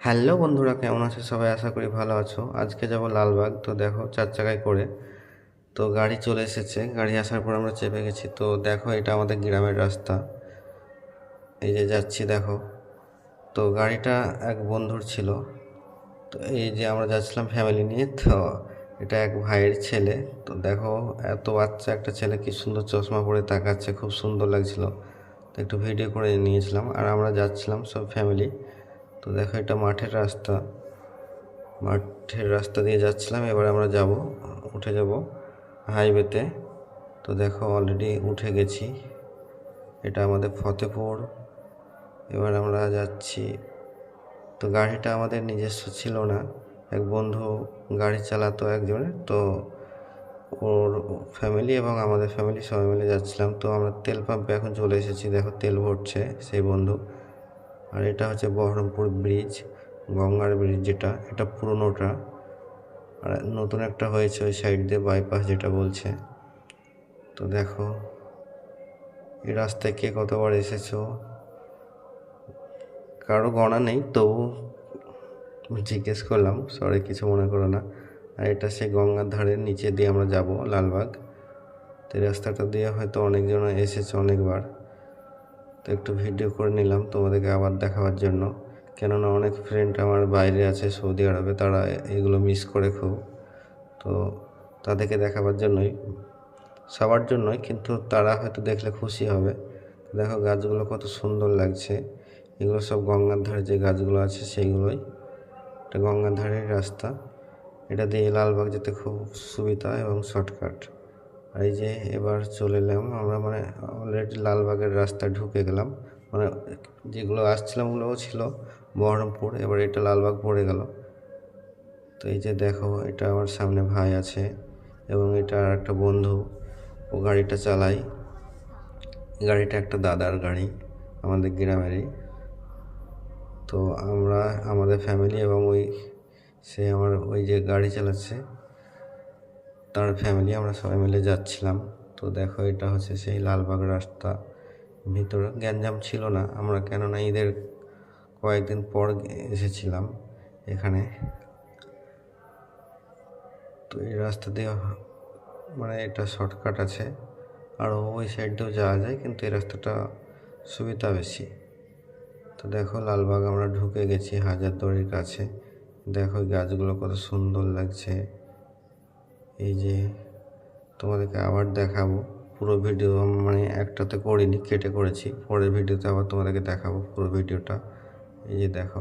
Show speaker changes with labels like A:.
A: Hello বন্ধুরা, কেমন আছো সবাই? আশা করি ভালো আছো। আজকে যাব লালবাগ। তো দেখো 4 চাকায় করে তো গাড়ি চলে এসেছে। গাড়ি আসার পর আমরা চেপে গেছি। তো দেখো এটা আমাদের গ্রামের রাস্তা, এই যে যাচ্ছি দেখো। তো গাড়িটা এক বন্ধুর ছিল। তো এই যে আমরা যাচ্ছিলাম ফ্যামিলি নিয়ে। তো এটা এক ভাইয়ের ছেলে। তো দেখো এত বাচ্চা একটা ছেলে কি সুন্দর চশমা পরে তাকাচ্ছে, খুব সুন্দর লাগছিল। তো একটু ভিডিও করে নিয়েছিলাম। আর আমরা যাচ্ছিলাম সব ফ্যামিলি। তো দেখো এটা মাঠের রাস্তা দিয়ে যাচ্ছিলাম। এবার আমরা উঠে যাব হাইওয়েতে। তো দেখো অলরেডি উঠে গেছি। এটা আমাদের ফতেপুর। এবার আমরা যাচ্ছি। তো গাড়িটা আমাদের নিজস্ব ছিল না, এক বন্ধু গাড়ি চালাতো একজনের। তো ওর ফ্যামিলি এবং আমাদের ফ্যামিলি সবাই মিলে যাচ্ছিলাম। তো আমরা তেল পাম্পে এখন চলে এসেছি। দেখো তেল ভরছে সেই বন্ধু। আর এটা হচ্ছে বহরমপুর ব্রিজ, গঙ্গার ব্রিজ যেটা, এটা পুরোনোটা। আর নতুন একটা হয়েছে ওই সাইড দিয়ে, বাইপাস যেটা বলছে। তো দেখো এই রাস্তায় কে কতবার এসেছো কারো গণা নেই, তবু জিজ্ঞেস করলাম, সরি কিছু মনে করো না। আর এটা সেই গঙ্গার ধারের নিচে দিয়ে আমরা যাব লালবাগ। তো এই রাস্তাটা দিয়ে হয়তো অনেকজন এসেছে অনেকবার। তো একটু ভিডিও করে নিলাম তোমাদেরকে আবার দেখাবার জন্য, কেননা অনেক ফ্রেন্ড আমার বাইরে আছে সৌদি আরবে, তারা এগুলো মিস করে খুব। তো তাদেরকে দেখাবার জন্যই, সবার জন্যই, কিন্তু তারা হয়তো দেখলে খুশি হবে। দেখো গাছগুলো কত সুন্দর লাগছে। এগুলো সব গঙ্গার ধারে যে গাছগুলো আছে সেইগুলোই। এটা গঙ্গার ধারের রাস্তা। এটা দিয়ে লালবাগ যেতে খুব সুবিধা এবং শর্টকাট। আর এই যে এবার চলে এলাম আমরা, মানে অলরেডি লালবাগের রাস্তায় ঢুকে গেলাম। মানে যেগুলো আসছিলাম ওগুলোও ছিল বহরমপুর, এবার এটা লালবাগ পড়ে গেল। তো এই যে দেখো এটা আমার সামনে ভাই আছে এবং এটা আর একটা বন্ধু, ও গাড়িটা চালায়। গাড়িটা একটা দাদার গাড়ি, আমাদের গ্রামেরই। তো আমরা আমাদের ফ্যামিলি এবং ওই যে গাড়ি চালাচ্ছে তার ফ্যামিলি, আমরা সবাই মিলে যাচ্ছিলাম। তো দেখো এটা হচ্ছে সেই লালবাগ রাস্তা। ভিতরে গ্যাঞ্জাম ছিল না, আমরা কেননা ঈদের কয়েকদিন পর এসেছিলাম এখানে। তো এই রাস্তা দিয়ে মানে এটা শর্টকাট আছে, আর ওই সাইড দিয়েও যাওয়া যায়, কিন্তু এই রাস্তাটা সুবিধা বেশি। তো দেখো লালবাগ আমরা ঢুকে গেছি হাজারদুয়ারির কাছে। দেখো গাছগুলো কত সুন্দর লাগছে। এই যে তোমাদেরকে আবার দেখাবো পুরো ভিডিও, মানে একটাতে করিনি, কেটে করেছি। পরের ভিডিওতে আবার তোমাদেরকে দেখাবো পুরো ভিডিওটা। এই যে দেখো।